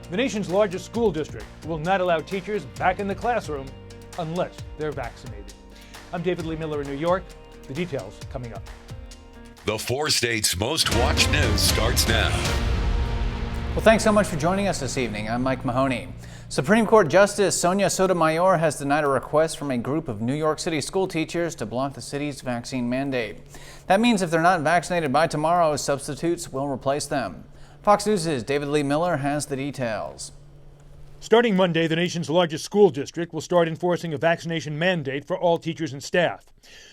The nation's largest school district will not allow teachers back in the classroom unless they're vaccinated. I'm David Lee Miller in New York. The details coming up. The 4 states' most watched news starts now. Well, thanks so much for joining us this evening. I'm Mike Mahoney. Supreme Court Justice Sonia Sotomayor has denied a request from a group of New York City school teachers to block the city's vaccine mandate. That means if they're not vaccinated by tomorrow, substitutes will replace them. Fox News' David Lee Miller has the details. Starting Monday, the nation's largest school district will start enforcing a vaccination mandate for all teachers and staff.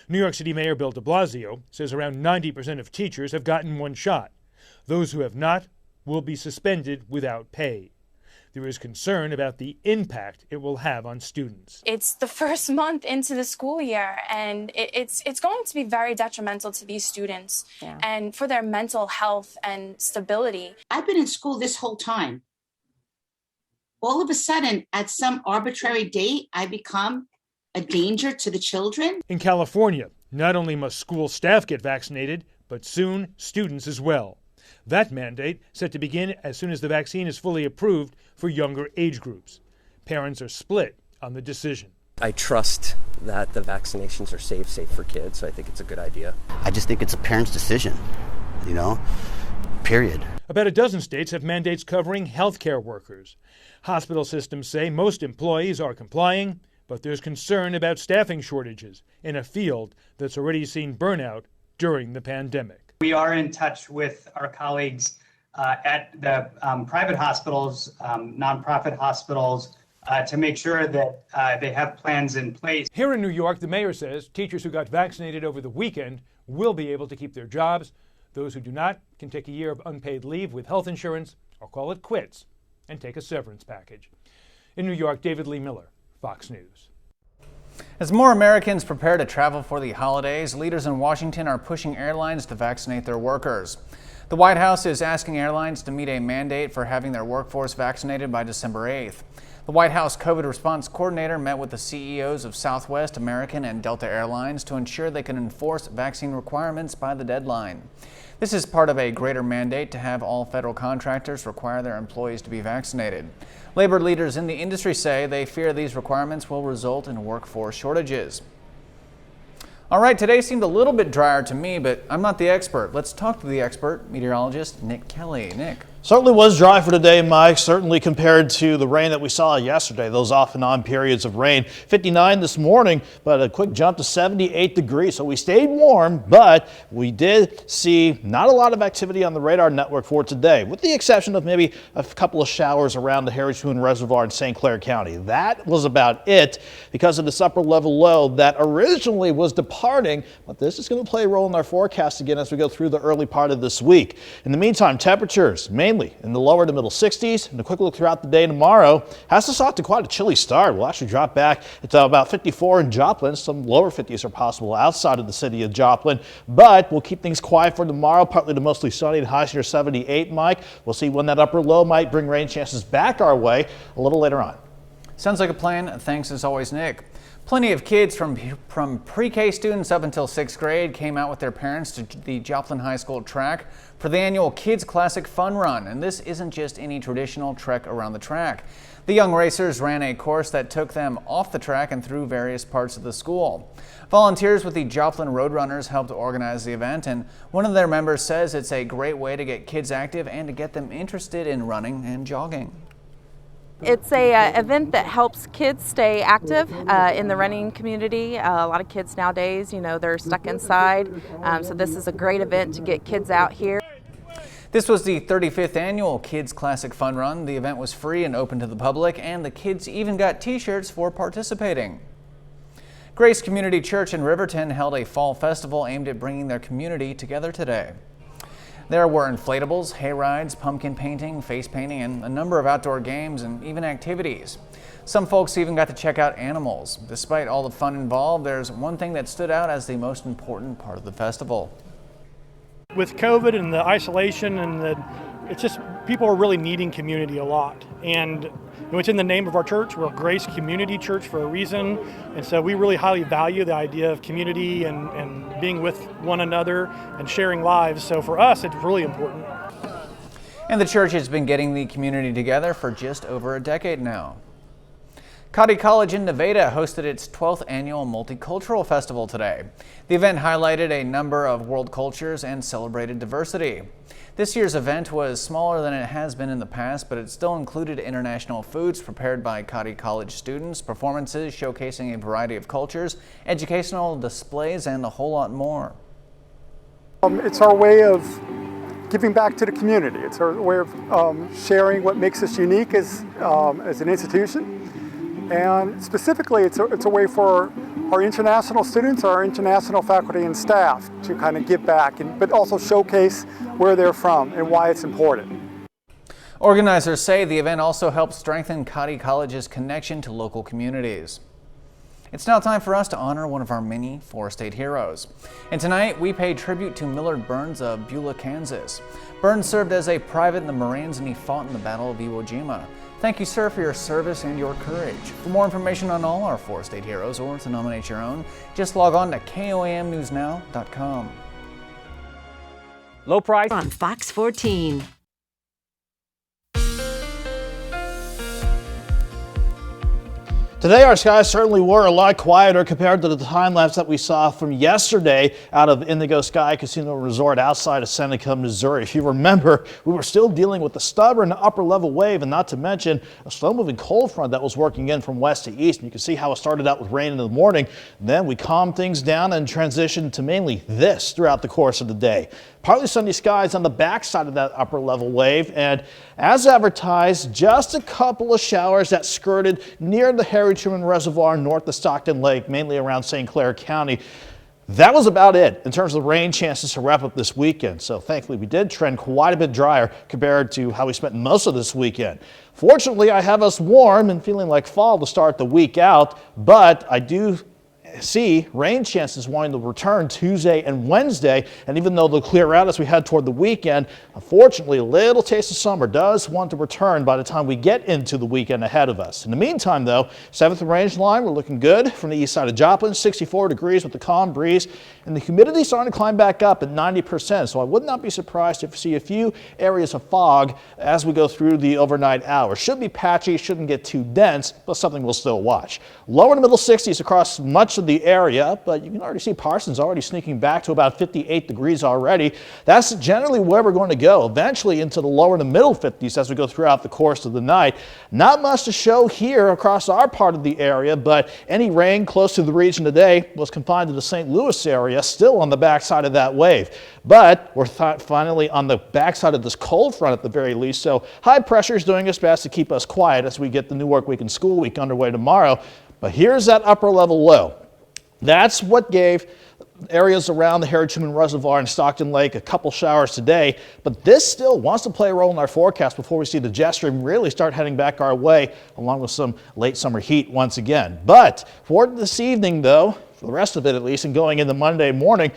New York City Mayor Bill de Blasio says around 90% of teachers have gotten one shot. Those who have not will be suspended without pay. There is concern about the impact it will have on students. It's the first month into the school year, and it's going to be very detrimental to these students and for their mental health and stability. I've been in school this whole time. All of a sudden, at some arbitrary date, I become a danger to the children. In California, not only must school staff get vaccinated, but soon students as well. That mandate set to begin as soon as the vaccine is fully approved for younger age groups. Parents are split on the decision. I trust that the vaccinations are safe for kids, so I think it's a good idea. I just think it's a parent's decision, period. About a dozen states have mandates covering healthcare workers. Hospital systems say most employees are complying, but there's concern about staffing shortages in a field that's already seen burnout during the pandemic. We are in touch with our colleagues at the private hospitals, nonprofit hospitals, to make sure that they have plans in place. Here in New York, the mayor says teachers who got vaccinated over the weekend will be able to keep their jobs. Those who do not can take a year of unpaid leave with health insurance or call it quits and take a severance package. In New York, David Lee Miller, Fox News. As more Americans prepare to travel for the holidays, leaders in Washington are pushing airlines to vaccinate their workers. The White House is asking airlines to meet a mandate for having their workforce vaccinated by December 8th. The White House COVID response coordinator met with the CEOs of Southwest, American, and Delta Airlines to ensure they can enforce vaccine requirements by the deadline. This is part of a greater mandate to have all federal contractors require their employees to be vaccinated. Labor leaders in the industry say they fear these requirements will result in workforce shortages. All right, today seemed a little bit drier to me, but I'm not the expert. Let's talk to the expert, meteorologist Nick Kelly. Nick. Certainly was dry for today, Mike, certainly compared to the rain that we saw yesterday, those off and on periods of rain. 59 this morning, but a quick jump to 78 degrees. So we stayed warm, but we did see not a lot of activity on the radar network for today, with the exception of maybe a couple of showers around the Harry Twin Reservoir in St. Clair County. That was about it because of this upper level low that originally was departing, but this is going to play a role in our forecast again as we go through the early part of this week. In the meantime, temperatures mainly in the lower to middle 60s, and a quick look throughout the day tomorrow has us off to quite a chilly start. We'll actually drop back to about 54 in Joplin. Some lower 50s are possible outside of the city of Joplin, but we'll keep things quiet for tomorrow, partly to mostly sunny and highs near 78, Mike. We'll see when that upper low might bring rain chances back our way a little later on. Sounds like a plan. Thanks as always, Nick. Plenty of kids from pre-K students up until 6th grade came out with their parents to the Joplin High School track for the annual Kids Classic Fun Run. And this isn't just any traditional trek around the track. The young racers ran a course that took them off the track and through various parts of the school. Volunteers with the Joplin Roadrunners helped organize the event, and one of their members says it's a great way to get kids active and to get them interested in running and jogging. It's a event that helps kids stay active in the running community. A lot of kids nowadays, they're stuck inside, so this is a great event to get kids out here. This was the 35th annual Kids Classic Fun Run. The event was free and open to the public, and the kids even got t-shirts for participating. Grace Community Church in Riverton held a fall festival aimed at bringing their community together today. There were inflatables, hay rides, pumpkin painting, face painting, and a number of outdoor games and even activities. Some folks even got to check out animals. Despite all the fun involved, there's one thing that stood out as the most important part of the festival. With COVID and the isolation and it's just people are really needing community a lot. And it's in the name of our church. We're a Grace Community Church for a reason. And so we really highly value the idea of community and being with one another and sharing lives. So for us, it's really important. And the church has been getting the community together for just over a decade now. Cotty College in Nevada hosted its 12th annual Multicultural Festival today. The event highlighted a number of world cultures and celebrated diversity. This year's event was smaller than it has been in the past, but it still included international foods prepared by Cotty College students, performances showcasing a variety of cultures, educational displays, and a whole lot more. It's our way of giving back to the community. It's our way of sharing what makes us unique as an institution. And specifically, it's a way for our international students, our international faculty and staff to kind of give back, but also showcase where they're from and why it's important. Organizers say the event also helps strengthen Cotty College's connection to local communities. It's now time for us to honor one of our many Forest State heroes. And tonight, we pay tribute to Millard Burns of Beulah, Kansas. Burns served as a private in the Marines and he fought in the Battle of Iwo Jima. Thank you, sir, for your service and your courage. For more information on all our Forest State heroes or to nominate your own, just log on to KOAMnewsnow.com. Low price on Fox 14. Today, our skies certainly were a lot quieter compared to the time lapse that we saw from yesterday out of Indigo Sky Casino Resort outside of Seneca, Missouri. If you remember, we were still dealing with the stubborn upper level wave, and not to mention a slow moving cold front that was working in from west to east. And you can see how it started out with rain in the morning. Then we calmed things down and transitioned to mainly this throughout the course of the day. Partly sunny skies on the backside of that upper level wave, and as advertised, just a couple of showers that skirted near the Harry Truman Reservoir north of Stockton Lake, mainly around St. Clair County. That was about it in terms of rain chances to wrap up this weekend. So thankfully we did trend quite a bit drier compared to how we spent most of this weekend. Fortunately, I have us warm and feeling like fall to start the week out, but I do see rain chances wanting to return Tuesday and Wednesday, and even though they'll clear out as we head toward the weekend, unfortunately a little taste of summer does want to return by the time we get into the weekend ahead of us. In the meantime though, 7th range line, we're looking good from the east side of Joplin, 64 degrees with the calm breeze, and the humidity starting to climb back up at 90%, so I would not be surprised if we see a few areas of fog as we go through the overnight hours. Should be patchy, shouldn't get too dense, but something we'll still watch. Lower in the middle 60s across much of the area, but you can already see Parsons already sneaking back to about 58 degrees already. That's generally where we're going to go, eventually into the lower to middle 50s as we go throughout the course of the night. Not much to show here across our part of the area, but any rain close to the region today was confined to the St. Louis area, still on the backside of that wave. But we're finally on the backside of this cold front at the very least, so high pressure is doing its best to keep us quiet as we get the new work week and school week underway tomorrow. But here's that upper level low. That's what gave areas around the Harry Truman Reservoir and Stockton Lake a couple showers today, but this still wants to play a role in our forecast before we see the jet stream really start heading back our way, along with some late summer heat once again. But for this evening though, for the rest of it at least, and going into Monday morning,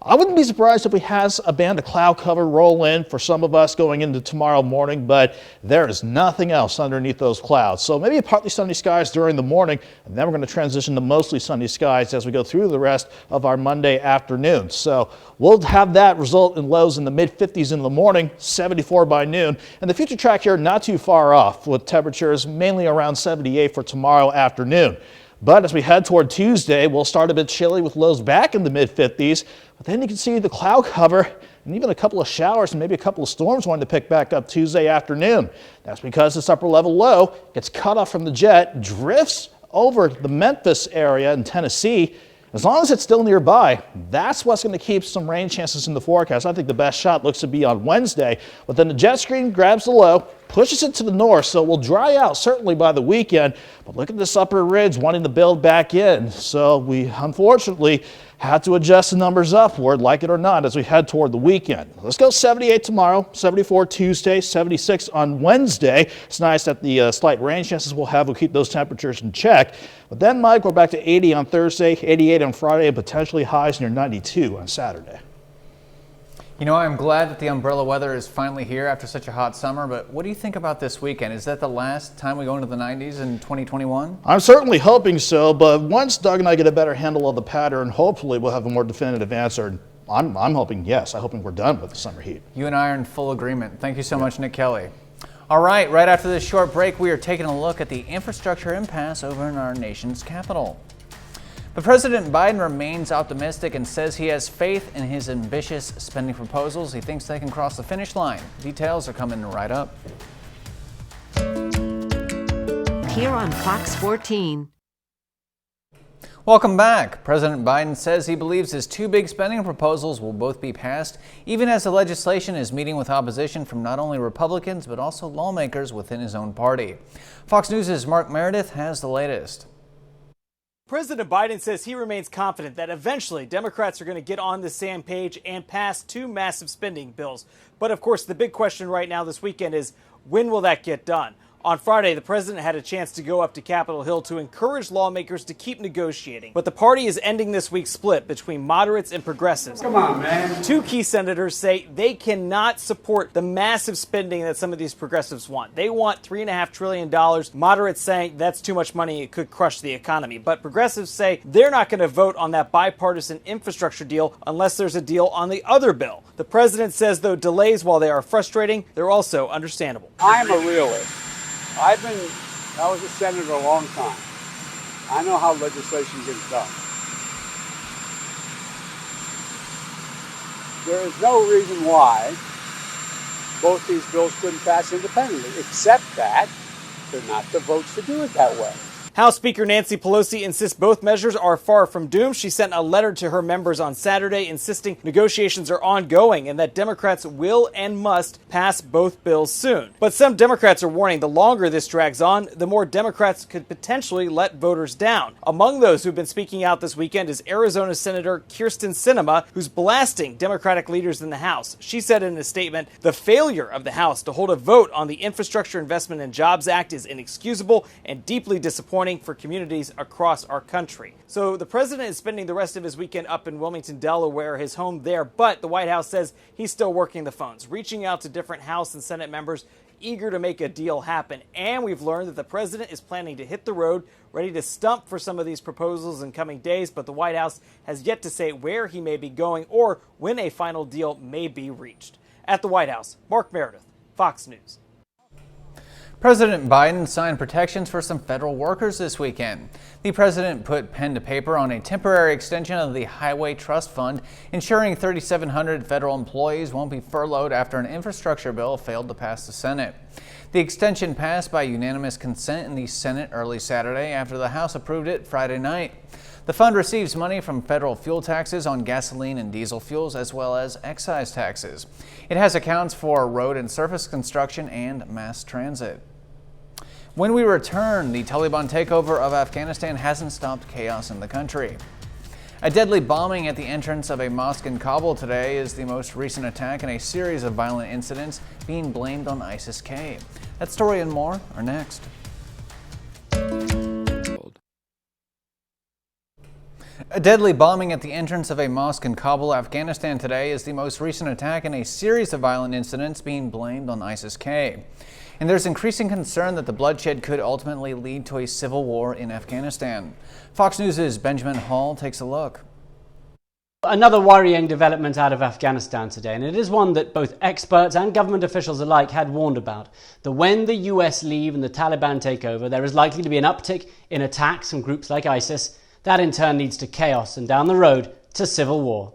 I wouldn't be surprised if we have a band of cloud cover roll in for some of us going into tomorrow morning, but there is nothing else underneath those clouds. So maybe partly sunny skies during the morning, and then we're going to transition to mostly sunny skies as we go through the rest of our Monday afternoon. So we'll have that result in lows in the mid-50s in the morning, 74 by noon, and the future track here not too far off with temperatures mainly around 78 for tomorrow afternoon. But as we head toward Tuesday, we'll start a bit chilly with lows back in the mid-50s. But then you can see the cloud cover and even a couple of showers and maybe a couple of storms wanting to pick back up Tuesday afternoon. That's because this upper level low gets cut off from the jet, drifts over the Memphis area in Tennessee. As long as it's still nearby, that's what's going to keep some rain chances in the forecast. I think the best shot looks to be on Wednesday, but then the jet stream grabs the low, pushes it to the north, so it will dry out certainly by the weekend. But look at this upper ridge wanting to build back in. So we unfortunately had to adjust the numbers upward, like it or not, as we head toward the weekend. Let's go 78 tomorrow, 74 Tuesday, 76 on Wednesday. It's nice that the slight rain chances we'll have will keep those temperatures in check. But then, Mike, we're back to 80 on Thursday, 88 on Friday, and potentially highs near 92 on Saturday. You know, I'm glad that the umbrella weather is finally here after such a hot summer, but what do you think about this weekend? Is that the last time we go into the 90s in 2021? I'm certainly hoping so, but once Doug and I get a better handle of the pattern, hopefully we'll have a more definitive answer I'm hoping yes. I'm hoping we're done with the summer heat. You and I are in full agreement. Thank you so much, Nick Kelly. All right, right after this short break, we are taking a look at the infrastructure impasse over in our nation's capital. But President Biden remains optimistic and says he has faith in his ambitious spending proposals. He thinks they can cross the finish line. Details are coming right up. Here on Fox 14. Welcome back. President Biden says he believes his two big spending proposals will both be passed, even as the legislation is meeting with opposition from not only Republicans, but also lawmakers within his own party. Fox News' Mark Meredith has the latest. President Biden says he remains confident that eventually Democrats are going to get on the same page and pass two massive spending bills. But of course, the big question right now this weekend is, when will that get done? On Friday, the president had a chance to go up to Capitol Hill to encourage lawmakers to keep negotiating. But the party is ending this week's split between moderates and progressives. Come on, man. Two key senators say they cannot support the massive spending that some of these progressives want. They want $3.5 trillion. Moderates saying that's too much money, it could crush the economy. But progressives say they're not going to vote on that bipartisan infrastructure deal unless there's a deal on the other bill. The president says, though delays, while they are frustrating, they're also understandable. I'm a realist. I was a senator a long time. I know how legislation gets done. There is no reason why both these bills couldn't pass independently, except that they're not the votes to do it that way. House Speaker Nancy Pelosi insists both measures are far from doomed. She sent a letter to her members on Saturday insisting negotiations are ongoing and that Democrats will and must pass both bills soon. But some Democrats are warning the longer this drags on, the more Democrats could potentially let voters down. Among those who've been speaking out this weekend is Arizona Senator Kyrsten Sinema, who's blasting Democratic leaders in the House. She said in a statement, the failure of the House to hold a vote on the Infrastructure Investment and Jobs Act is inexcusable and deeply disappointing for communities across our country. So the president is spending the rest of his weekend up in Wilmington, Delaware, his home there, but the White House says he's still working the phones, reaching out to different House and Senate members eager to make a deal happen. And we've learned that the president is planning to hit the road, ready to stump for some of these proposals in coming days, but the White House has yet to say where he may be going or when a final deal may be reached. At the White House, Mark Meredith, Fox News. President Biden signed protections for some federal workers this weekend. The president put pen to paper on a temporary extension of the Highway Trust Fund, ensuring 3,700 federal employees won't be furloughed after an infrastructure bill failed to pass the Senate. The extension passed by unanimous consent in the Senate early Saturday after the House approved it Friday night. The fund receives money from federal fuel taxes on gasoline and diesel fuels, as well as excise taxes. It has accounts for road and surface construction and mass transit. When we return, the Taliban takeover of Afghanistan hasn't stopped chaos in the country. A deadly bombing at the entrance of a mosque in Kabul today is the most recent attack in a series of violent incidents being blamed on ISIS-K. That story and more are next. A deadly bombing at the entrance of a mosque in Kabul, Afghanistan today is the most recent attack in a series of violent incidents being blamed on ISIS-K. And there's increasing concern that the bloodshed could ultimately lead to a civil war in Afghanistan. Fox News' Benjamin Hall takes a look. Another worrying development out of Afghanistan today, and it is one that both experts and government officials alike had warned about. That when the US leave and the Taliban take over, there is likely to be an uptick in attacks from groups like ISIS. That in turn leads to chaos and down the road to civil war.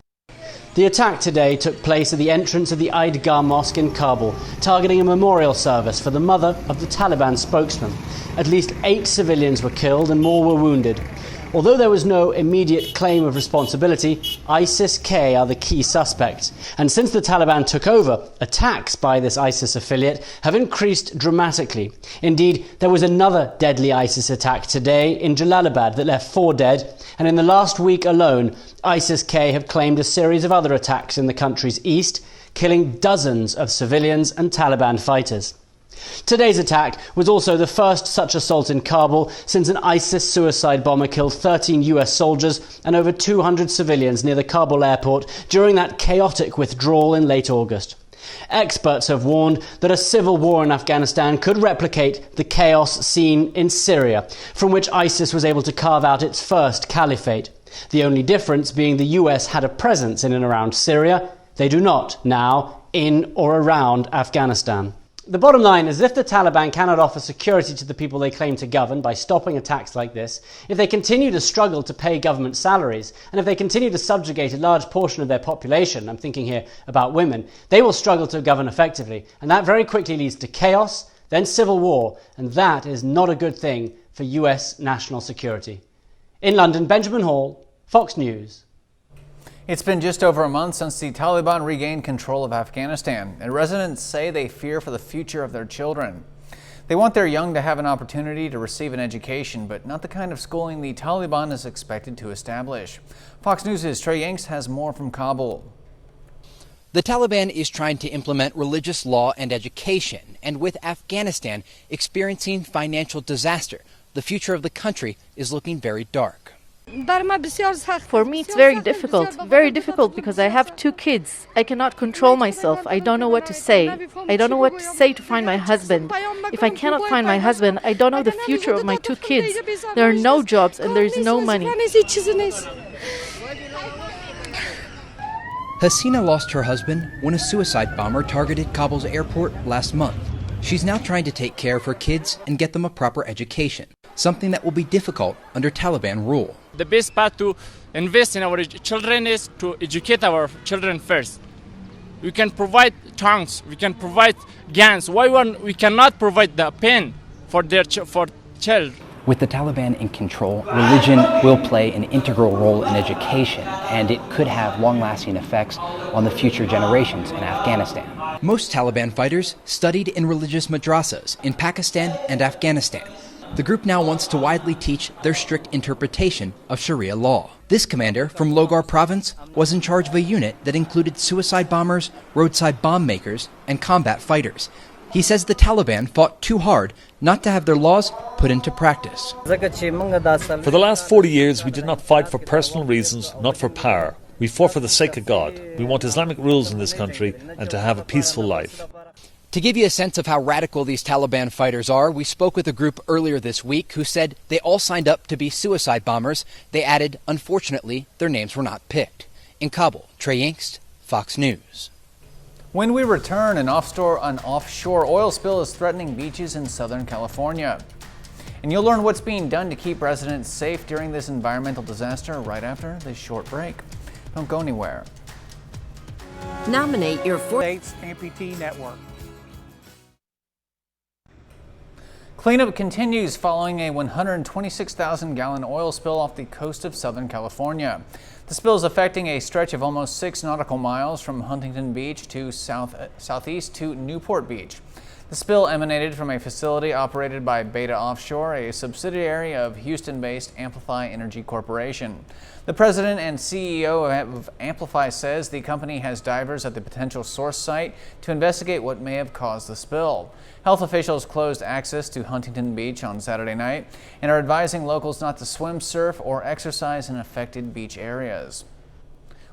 The attack today took place at the entrance of the Eidgah Mosque in Kabul, targeting a memorial service for the mother of the Taliban spokesman. At least 8 civilians were killed and more were wounded. Although there was no immediate claim of responsibility, ISIS-K are the key suspects. And since the Taliban took over, attacks by this ISIS affiliate have increased dramatically. Indeed, there was another deadly ISIS attack today in Jalalabad that left 4 dead. And in the last week alone, ISIS-K have claimed a series of other attacks in the country's east, killing dozens of civilians and Taliban fighters. Today's attack was also the first such assault in Kabul since an ISIS suicide bomber killed 13 US soldiers and over 200 civilians near the Kabul airport during that chaotic withdrawal in late August. Experts have warned that a civil war in Afghanistan could replicate the chaos seen in Syria, from which ISIS was able to carve out its first caliphate. The only difference being the US had a presence in and around Syria. They do not now in or around Afghanistan. The bottom line is if the Taliban cannot offer security to the people they claim to govern by stopping attacks like this, if they continue to struggle to pay government salaries, and if they continue to subjugate a large portion of their population, I'm thinking here about women, they will struggle to govern effectively. And that very quickly leads to chaos, then civil war, and that is not a good thing for US national security. In London, Benjamin Hall, Fox News. It's been just over a month since the Taliban regained control of Afghanistan, and residents say they fear for the future of their children. They want their young to have an opportunity to receive an education, but not the kind of schooling the Taliban is expected to establish. Fox News' Trey Yanks has more from Kabul. The Taliban is trying to implement religious law and education, and with Afghanistan experiencing financial disaster, the future of the country is looking very dark. For me, it's very difficult because I have 2 kids. I cannot control myself. I don't know what to say. I don't know what to say to find my husband. If I cannot find my husband, I don't know the future of my 2 kids. There are no jobs and there is no money. Hasina lost her husband when a suicide bomber targeted Kabul's airport last month. She's now trying to take care of her kids and get them a proper education, something that will be difficult under Taliban rule. The best path to invest in our children is to educate our children first. We can provide tanks, we can provide guns. Why we cannot provide the pen for their child? With the Taliban in control, religion will play an integral role in education, and it could have long-lasting effects on the future generations in Afghanistan. Most Taliban fighters studied in religious madrasas in Pakistan and Afghanistan. The group now wants to widely teach their strict interpretation of Sharia law. This commander from Logar province was in charge of a unit that included suicide bombers, roadside bomb makers, and combat fighters. He says the Taliban fought too hard not to have their laws put into practice. For the last 40 years, we did not fight for personal reasons, not for power. We fought for the sake of God. We want Islamic rules in this country and to have a peaceful life. To give you a sense of how radical these Taliban fighters are, we spoke with a group earlier this week who said they all signed up to be suicide bombers. They added, unfortunately, their names were not picked. In Kabul, Trey Yanks, Fox News. When we return, an offshore oil spill is threatening beaches in Southern California. And you'll learn what's being done to keep residents safe during this environmental disaster right after this short break. Don't go anywhere. Nominate your States Amputee Network. Cleanup continues following a 126,000-gallon oil spill off the coast of Southern California. The spill is affecting a stretch of almost 6 nautical miles from Huntington Beach to southeast to Newport Beach. The spill emanated from a facility operated by Beta Offshore, a subsidiary of Houston-based Amplify Energy Corporation. The president and CEO of Amplify says the company has divers at the potential source site to investigate what may have caused the spill. Health officials closed access to Huntington Beach on Saturday night and are advising locals not to swim, surf, or exercise in affected beach areas.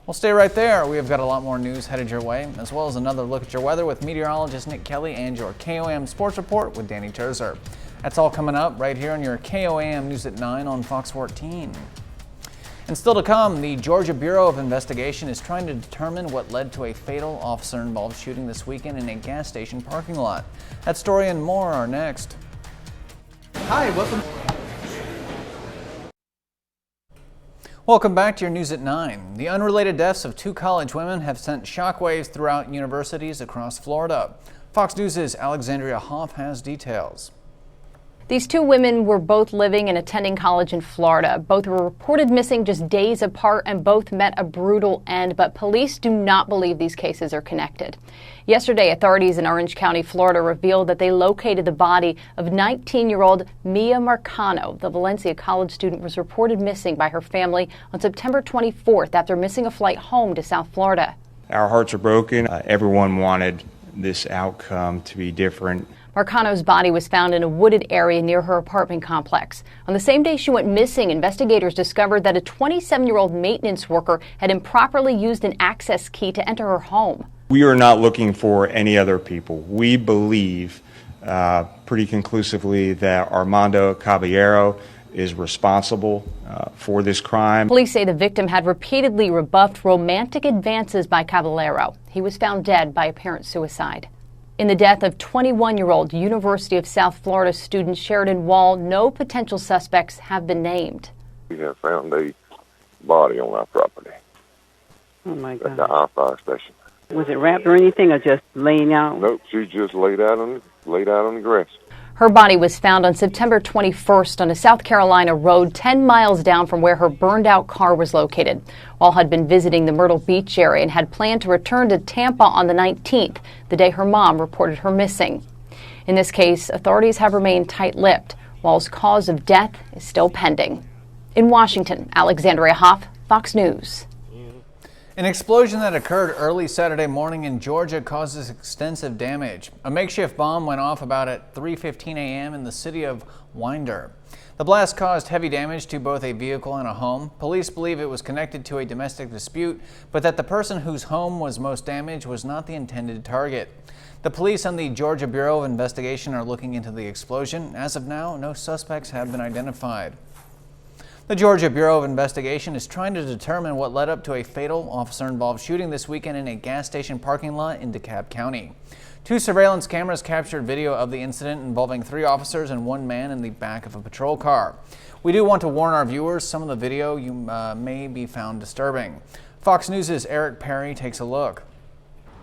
Well, stay right there. We have got a lot more news headed your way, as well as another look at your weather with meteorologist Nick Kelly and your KOAM Sports Report with Danny Terzer. That's all coming up right here on your KOAM News at 9 on Fox 14. And still to come, the Georgia Bureau of Investigation is trying to determine what led to a fatal officer-involved shooting this weekend in a gas station parking lot. That story and more are next. Hi, welcome. Welcome back to your News at 9. The unrelated deaths of 2 college women have sent shockwaves throughout universities across Florida. Fox News' Alexandria Hoff has details. These 2 women were both living and attending college in Florida. Both were reported missing just days apart and both met a brutal end, but police do not believe these cases are connected. Yesterday, authorities in Orange County, Florida revealed that they located the body of 19-year-old Mia Marcano. The Valencia College student was reported missing by her family on September 24th after missing a flight home to South Florida. Our hearts are broken. Everyone wanted this outcome to be different. Marcano's body was found in a wooded area near her apartment complex. On the same day she went missing, investigators discovered that a 27-year-old maintenance worker had improperly used an access key to enter her home. We are not looking for any other people. We believe pretty conclusively that Armando Caballero is responsible for this crime. Police say the victim had repeatedly rebuffed romantic advances by Caballero. He was found dead by apparent suicide. In the death of 21-year-old University of South Florida student Sheridan Wall, no potential suspects have been named. We have found a body on our property. Oh my At God. the fire station. Was it wrapped or anything, or just laying out? Nope, she just laid out on the grass. Her body was found on September 21st on a South Carolina road 10 miles down from where her burned-out car was located. Wall had been visiting the Myrtle Beach area and had planned to return to Tampa on the 19th, the day her mom reported her missing. In this case, authorities have remained tight-lipped. Wall's cause of death is still pending. In Washington, Alexandria Hoff, Fox News. An explosion that occurred early Saturday morning in Georgia causes extensive damage. A makeshift bomb went off about at 3:15 a.m. in the city of Winder. The blast caused heavy damage to both a vehicle and a home. Police believe it was connected to a domestic dispute, but that the person whose home was most damaged was not the intended target. The police and the Georgia Bureau of Investigation are looking into the explosion. As of now, no suspects have been identified. The Georgia Bureau of Investigation is trying to determine what led up to a fatal officer-involved shooting this weekend in a gas station parking lot in DeKalb County. 2 surveillance cameras captured video of the incident involving 3 officers and 1 man in the back of a patrol car. We do want to warn our viewers, some of the video you may be found disturbing. Fox News' Eric Perry takes a look.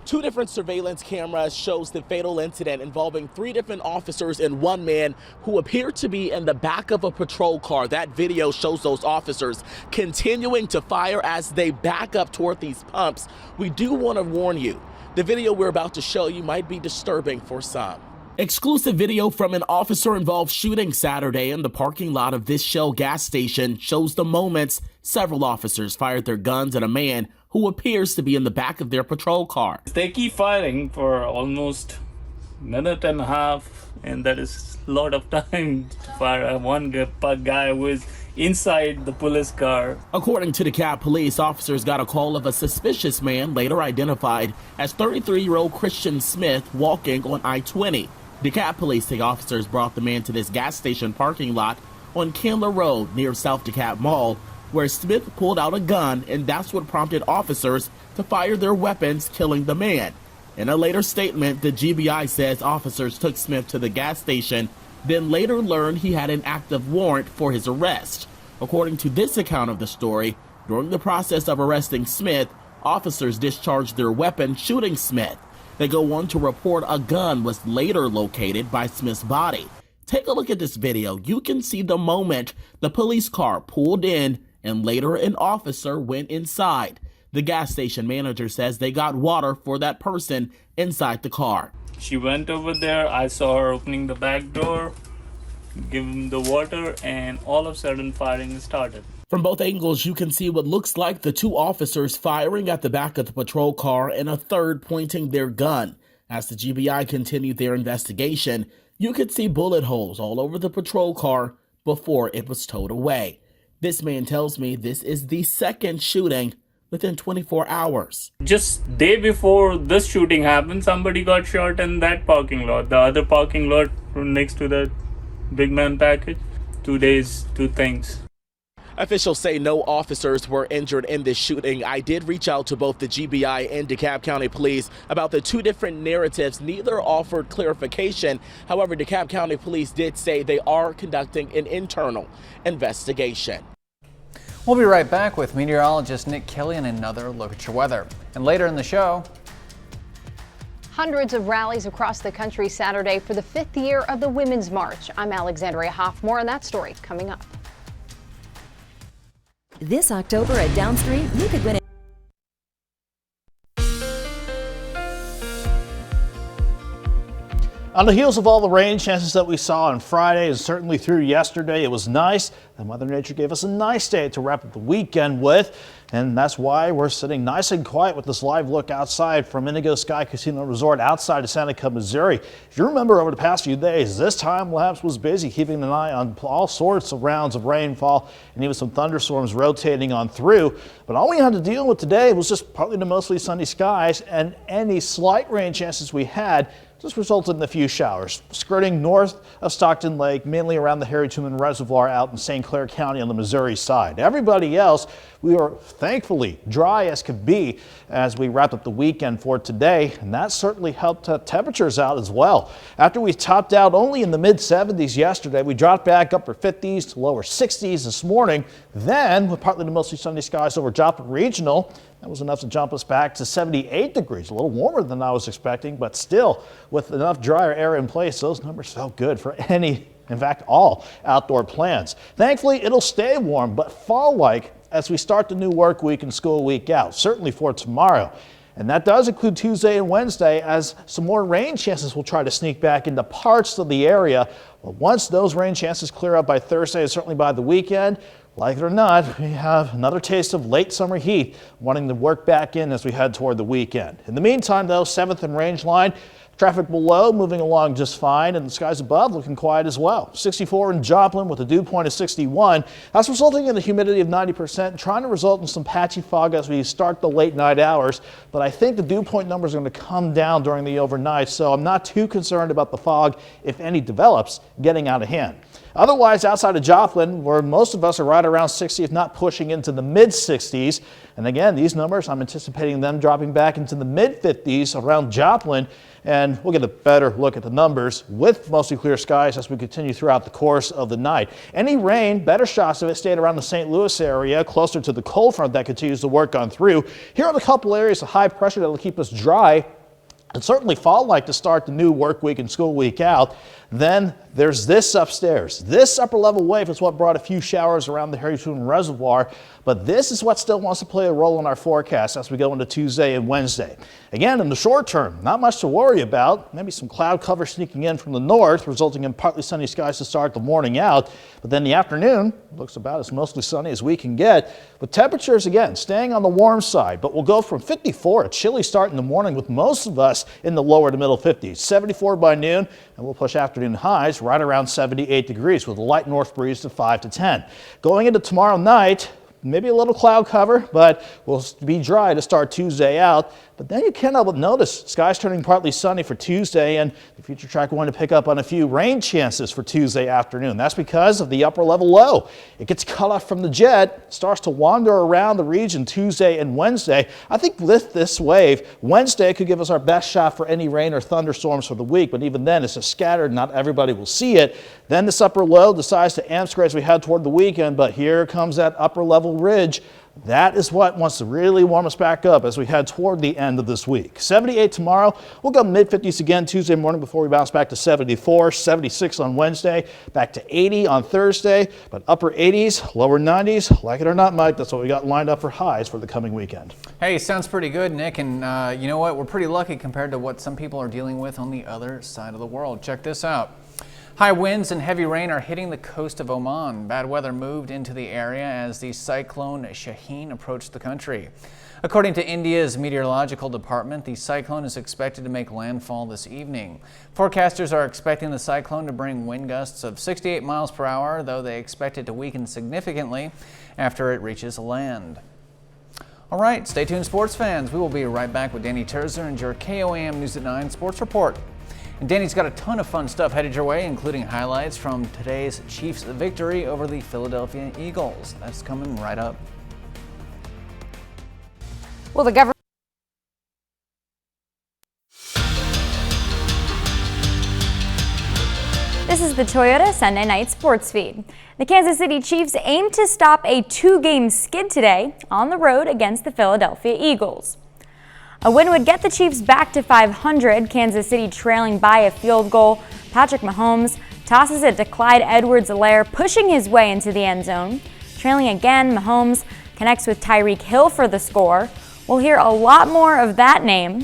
2 different surveillance cameras shows the fatal incident involving 3 different officers and 1 man who appeared to be in the back of a patrol car. That video shows those officers continuing to fire as they back up toward these pumps. We do want to warn you, the video we're about to show you might be disturbing for some. Exclusive video from an officer-involved shooting Saturday in the parking lot of this Shell gas station shows the moments several officers fired their guns at a man who appears to be in the back of their patrol car. They keep firing for almost a minute and a half, and that is a lot of time to fire. One guy was inside the police car. According to DeKalb police, officers got a call of a suspicious man later identified as 33-year-old Christian Smith walking on I-20. DeKalb police say officers brought the man to this gas station parking lot on Candler Road near South DeKalb Mall, where Smith pulled out a gun, and that's what prompted officers to fire their weapons, killing the man. In a later statement, the GBI says officers took Smith to the gas station, then later learned he had an active warrant for his arrest. According to this account of the story, during the process of arresting Smith, officers discharged their weapon, shooting Smith. They go on to report a gun was later located by Smith's body. Take a look at this video. You can see the moment the police car pulled in and later an officer went inside. The gas station manager says they got water for that person inside the car. She went over there. I saw her opening the back door, give him the water, and all of a sudden firing started. From both angles, you can see what looks like the 2 officers firing at the back of the patrol car and a third pointing their gun. As the GBI continued their investigation, you could see bullet holes all over the patrol car before it was towed away. This man tells me this is the second shooting within 24 hours. Just day before this shooting happened, somebody got shot in that parking lot, the other parking lot next to the big man package. 2 days, 2 things. Officials say no officers were injured in this shooting. I did reach out to both the GBI and DeKalb County Police about the 2 different narratives. Neither offered clarification. However, DeKalb County Police did say they are conducting an internal investigation. We'll be right back with meteorologist Nick Kelly and another look at your weather. And later in the show, hundreds of rallies across the country Saturday for the 5th year of the Women's March. I'm Alexandria Hoff. More on that story coming up. This October at Downstreet, you could win it. On the heels of all the rain chances that we saw on Friday and certainly through yesterday, it was nice that Mother Nature gave us a nice day to wrap up the weekend with. And that's why we're sitting nice and quiet with this live look outside from Indigo Sky Casino Resort outside of Santa Clara, Missouri. If you remember over the past few days, this time Labs was busy keeping an eye on all sorts of rounds of rainfall and even some thunderstorms rotating on through. But all we had to deal with today was just partly to mostly sunny skies, and any slight rain chances we had This resulted in a few showers, skirting north of Stockton Lake, mainly around the Harry Truman Reservoir out in St. Clair County on the Missouri side. Everybody else, we were thankfully dry as could be as we wrapped up the weekend for today, and that certainly helped temperatures out as well. After we topped out only in the mid-70s yesterday, we dropped back upper 50s to lower 60s this morning. Then, with partly to mostly sunny skies over Joplin Regional, that was enough to jump us back to 78 degrees, a little warmer than I was expecting, but still with enough drier air in place, those numbers felt good for any, in fact, all outdoor plans. Thankfully, it'll stay warm, but fall-like as we start the new work week and school week out, certainly for tomorrow. And that does include Tuesday and Wednesday, as some more rain chances will try to sneak back into parts of the area. But once those rain chances clear up by Thursday and certainly by the weekend, like it or not, we have another taste of late summer heat wanting to work back in as we head toward the weekend. In the meantime, though, 7th and Range Line, traffic below moving along just fine, and the skies above looking quiet as well. 64 in Joplin with a dew point of 61. That's resulting in a humidity of 90%, trying to result in some patchy fog as we start the late night hours. But I think the dew point numbers are going to come down during the overnight, so I'm not too concerned about the fog, if any develops, getting out of hand. Otherwise, outside of Joplin, where most of us are right around 60, if not pushing into the mid-60s. And again, these numbers, I'm anticipating them dropping back into the mid-50s around Joplin. And we'll get a better look at the numbers with mostly clear skies as we continue throughout the course of the night. Any rain, better shots of it stayed around the St. Louis area, closer to the cold front that continues to work on through. Here are a couple areas of high pressure that will keep us dry. And certainly fall-like to start the new work week and school week out. Then there's this upstairs. This upper level wave is what brought a few showers around the Harry Truman Reservoir, but this is what still wants to play a role in our forecast as we go into Tuesday and Wednesday. Again, in the short term, not much to worry about. Maybe some cloud cover sneaking in from the north, resulting in partly sunny skies to start the morning out. But then the afternoon looks about as mostly sunny as we can get, with temperatures again staying on the warm side. But we'll go from 54, a chilly start in the morning, with most of us in the lower to middle 50s. 74 by noon, and we'll push afternoon highs right around 78 degrees with a light north breeze to 5 to 10. Going into tomorrow night, maybe a little cloud cover, but we'll be dry to start Tuesday out. But then you can't help but notice skies turning partly sunny for Tuesday, and the future track going to pick up on a few rain chances for Tuesday afternoon. That's because of the upper level low. It gets cut off from the jet, starts to wander around the region Tuesday and Wednesday. I think with this wave, Wednesday could give us our best shot for any rain or thunderstorms for the week, but even then it's just scattered. Not everybody will see it. Then this upper low decides to amp as we head toward the weekend, but here comes that upper level ridge. That is what wants to really warm us back up as we head toward the end of this week. 78 tomorrow. We'll go mid-50s again Tuesday morning before we bounce back to 74, 76 on Wednesday, back to 80 on Thursday, but upper 80s, lower 90s. Like it or not, Mike, that's what we got lined up for highs for the coming weekend. Hey, sounds pretty good, Nick, and you know what? We're pretty lucky compared to what some people are dealing with on the other side of the world. Check this out. High winds and heavy rain are hitting the coast of Oman. Bad weather moved into the area as the cyclone Shaheen approached the country. According to India's meteorological department, the cyclone is expected to make landfall this evening. Forecasters are expecting the cyclone to bring wind gusts of 68 miles per hour, though they expect it to weaken significantly after it reaches land. All right, stay tuned, sports fans. We will be right back with Danny Terzer and your KOAM News at 9 Sports Report. And Danny's got a ton of fun stuff headed your way, including highlights from today's Chiefs victory over the Philadelphia Eagles. That's coming right up. Well, the government. This is the Toyota Sunday Night Sports Feed. The Kansas City Chiefs aim to stop a 2-game skid today on the road against the Philadelphia Eagles. A win would get the Chiefs back to 500, Kansas City trailing by a field goal. Patrick Mahomes tosses it to Clyde Edwards-Helaire, pushing his way into the end zone. Trailing again, Mahomes connects with Tyreek Hill for the score. We'll hear a lot more of that name.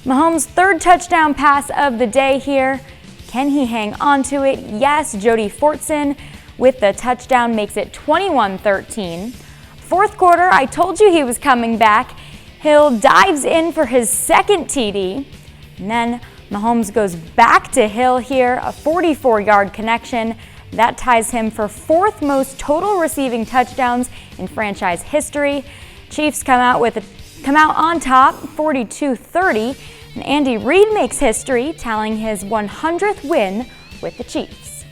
Mahomes' third touchdown pass of the day here. Can he hang on to it? Yes, Jody Fortson with the touchdown makes it 21-13. Fourth quarter, I told you he was coming back. Hill dives in for his second TD, and then Mahomes goes back to Hill here, a 44-yard connection. That ties him for fourth most total receiving touchdowns in franchise history. Chiefs come out on top, 42-30. And Andy Reid makes history, tallying his 100th win with the Chiefs.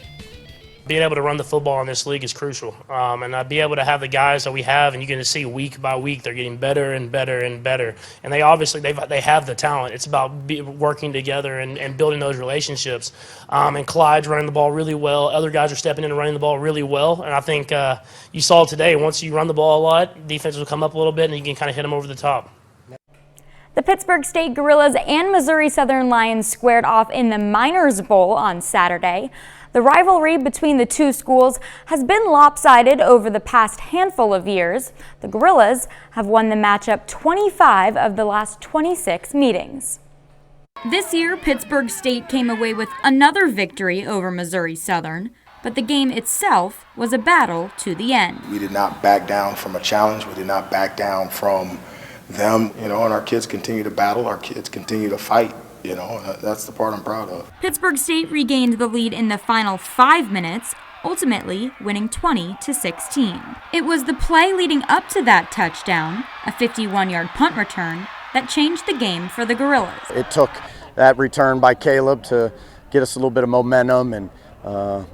Being able to run the football in this league is crucial, and be able to have the guys that we have, and you can see week by week they're getting better and better and better. And they obviously they have the talent. It's about working together and building those relationships. And Clyde's running the ball really well. Other guys are stepping in and running the ball really well. And I think you saw today, once you run the ball a lot, defenses will come up a little bit, and you can kind of hit them over the top. The Pittsburgh State Gorillas and Missouri Southern Lions squared off in the Miners Bowl on Saturday. The rivalry between the two schools has been lopsided over the past handful of years. The Gorillas have won the matchup 25 of the last 26 meetings. This year, Pittsburgh State came away with another victory over Missouri Southern, but the game itself was a battle to the end. We did not back down from a challenge. We did not back down from them, and our kids continue to battle. Our kids continue to fight. That's the part I'm proud of. Pittsburgh State regained the lead in the final 5 minutes, ultimately winning 20-16. It was the play leading up to that touchdown, a 51-yard punt return, that changed the game for the Gorillas. It took that return by Caleb to get us a little bit of momentum and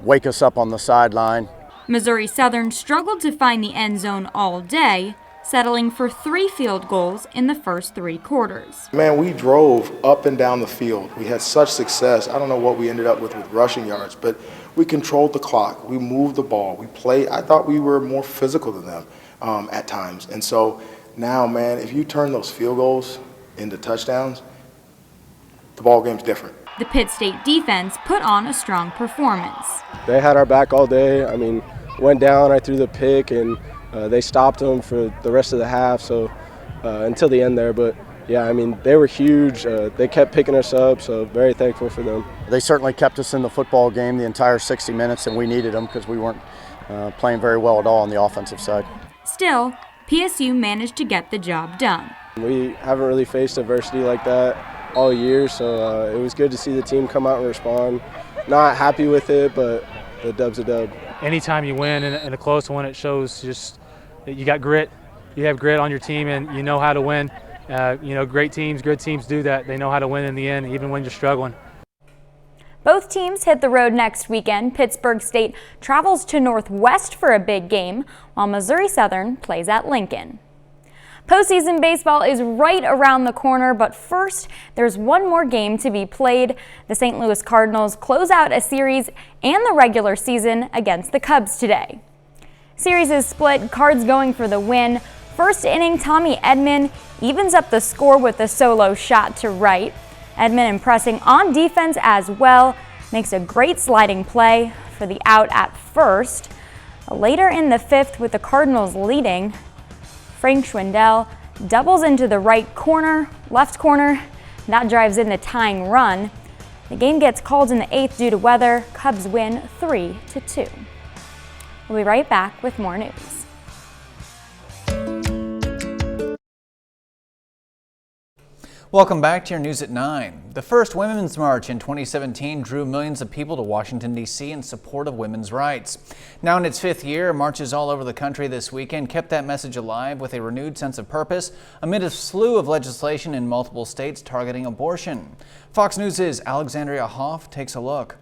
wake us up on the sideline. Missouri Southern struggled to find the end zone all day, settling for 3 field goals in the first 3 quarters. Man, we drove up and down the field. We had such success. I don't know what we ended up with rushing yards, but we controlled the clock. We moved the ball. We played. I thought we were more physical than them at times. And so now, man, if you turn those field goals into touchdowns, the ball game's different. The Pitt State defense put on a strong performance. They had our back all day. I mean, went down, I threw the pick, and they stopped them for the rest of the half, so until the end there. But yeah, I mean, they were huge. They kept picking us up, so very thankful for them. They certainly kept us in the football game the entire 60 minutes, and we needed them because we weren't playing very well at all on the offensive side. Still, PSU managed to get the job done. We haven't really faced adversity like that all year, so it was good to see the team come out and respond. Not happy with it, but the dub's a dub. Anytime you win in a close one, it shows just that you got grit. You have grit on your team, and you know how to win. Great teams, good teams do that. They know how to win in the end, even when you're struggling. Both teams hit the road next weekend. Pittsburgh State travels to Northwest for a big game, while Missouri Southern plays at Lincoln. Postseason baseball is right around the corner, but first, there's one more game to be played. The St. Louis Cardinals close out a series and the regular season against the Cubs today. Series is split, Cards going for the win. First inning, Tommy Edman evens up the score with a solo shot to right. Edman impressing on defense as well, makes a great sliding play for the out at first. Later in the 5th, with the Cardinals leading, Frank Schwindel doubles into the left corner. That drives in the tying run. The game gets called in the 8th due to weather. Cubs win 3-2. We'll be right back with more news. Welcome back to your News at 9. The first Women's March in 2017 drew millions of people to Washington, D.C. in support of women's rights. Now in its 5th year, marches all over the country this weekend kept that message alive with a renewed sense of purpose amid a slew of legislation in multiple states targeting abortion. Fox News' Alexandria Hoff takes a look.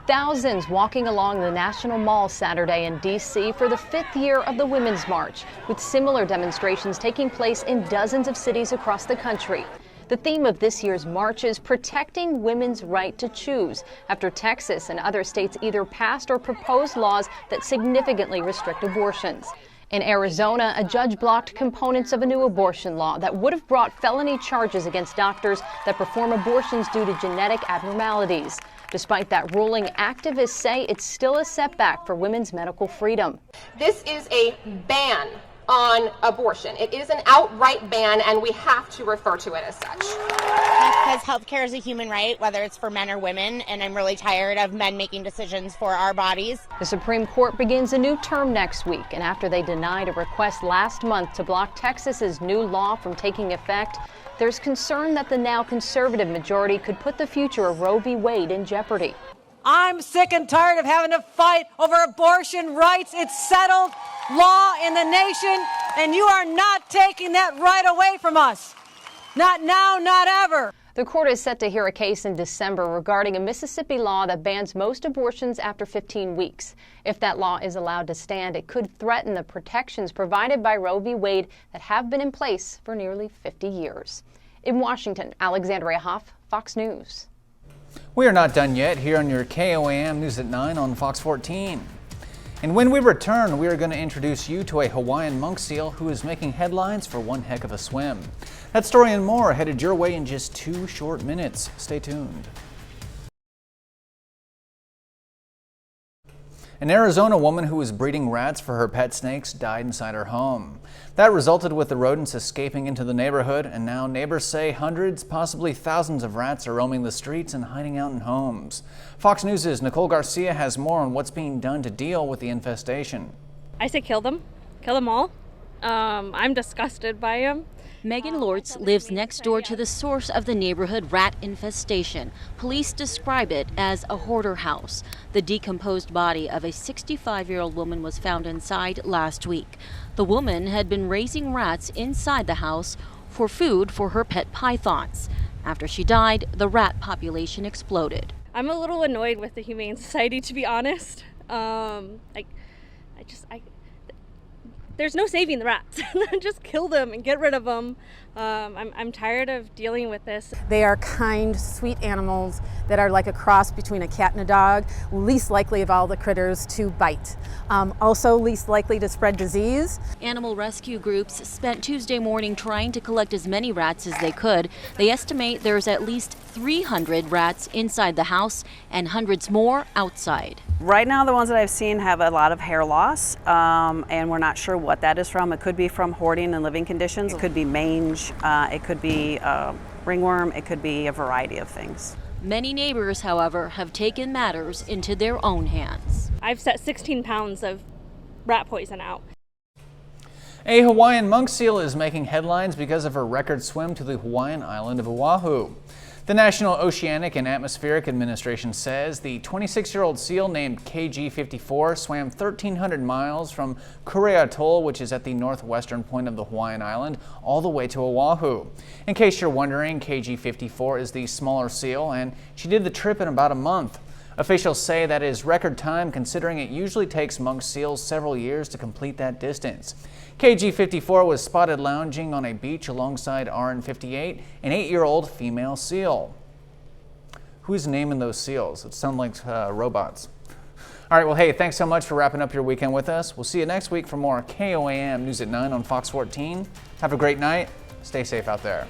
Thousands walking along the National Mall Saturday in D.C. for the 5th year of the Women's March, with similar demonstrations taking place in dozens of cities across the country. The theme of this year's march is protecting women's right to choose, after Texas and other states either passed or proposed laws that significantly restrict abortions. In Arizona, a judge blocked components of a new abortion law that would have brought felony charges against doctors that perform abortions due to genetic abnormalities. Despite that ruling, activists say it's still a setback for women's medical freedom. This is a ban on abortion. It is an outright ban, and we have to refer to it as such. Because healthcare is a human right, whether it's for men or women, and I'm really tired of men making decisions for our bodies. The Supreme Court begins a new term next week, and after they denied a request last month to block Texas's new law from taking effect, there's concern that the now conservative majority could put the future of Roe v. Wade in jeopardy. I'm sick and tired of having to fight over abortion rights. It's settled law in the nation, and you are not taking that right away from us. Not now, not ever. The court is set to hear a case in December regarding a Mississippi law that bans most abortions after 15 weeks. If that law is allowed to stand, it could threaten the protections provided by Roe v. Wade that have been in place for nearly 50 years. In Washington, Alexandria Hoff, Fox News. We are not done yet here on your KOAM News at 9 on Fox 14. And when we return, we are going to introduce you to a Hawaiian monk seal who is making headlines for one heck of a swim. That story and more headed your way in just 2 short minutes. Stay tuned. An Arizona woman who was breeding rats for her pet snakes died inside her home. That resulted with the rodents escaping into the neighborhood, and now neighbors say hundreds, possibly thousands of rats are roaming the streets and hiding out in homes. Fox News' Nicole Garcia has more on what's being done to deal with the infestation. I say kill them all. I'm disgusted by them. Megan Lortz lives next door to the source of the neighborhood rat infestation. Police describe it as a hoarder house. The decomposed body of a 65-year-old woman was found inside last week. The woman had been raising rats inside the house for food for her pet pythons. After she died, the rat population exploded. I'm a little annoyed with the Humane Society, to be honest. There's no saving the rats. Just kill them and get rid of them. I'm tired of dealing with this. They are kind, sweet animals that are like a cross between a cat and a dog, least likely of all the critters to bite. Also least likely to spread disease. Animal rescue groups spent Tuesday morning trying to collect as many rats as they could. They estimate there's at least 300 rats inside the house and hundreds more outside. Right now, the ones that I've seen have a lot of hair loss, and we're not sure what that is from. It could be from hoarding and living conditions. It could be mange, it could be ringworm, it could be a variety of things. Many neighbors, however, have taken matters into their own hands. I've set 16 pounds of rat poison out. A Hawaiian monk seal is making headlines because of her record swim to the Hawaiian island of Oahu. The National Oceanic and Atmospheric Administration says the 26-year-old seal named KG-54 swam 1,300 miles from Kure Atoll, which is at the northwestern point of the Hawaiian island, all the way to Oahu. In case you're wondering, KG-54 is the smaller seal, and she did the trip in about a month. Officials say that is record time considering it usually takes monk seals several years to complete that distance. KG-54 was spotted lounging on a beach alongside RN-58, an 8-year-old female seal. Who's naming those seals? It sounds like robots. All right, well, hey, thanks so much for wrapping up your weekend with us. We'll see you next week for more KOAM News at 9 on Fox 14. Have a great night. Stay safe out there.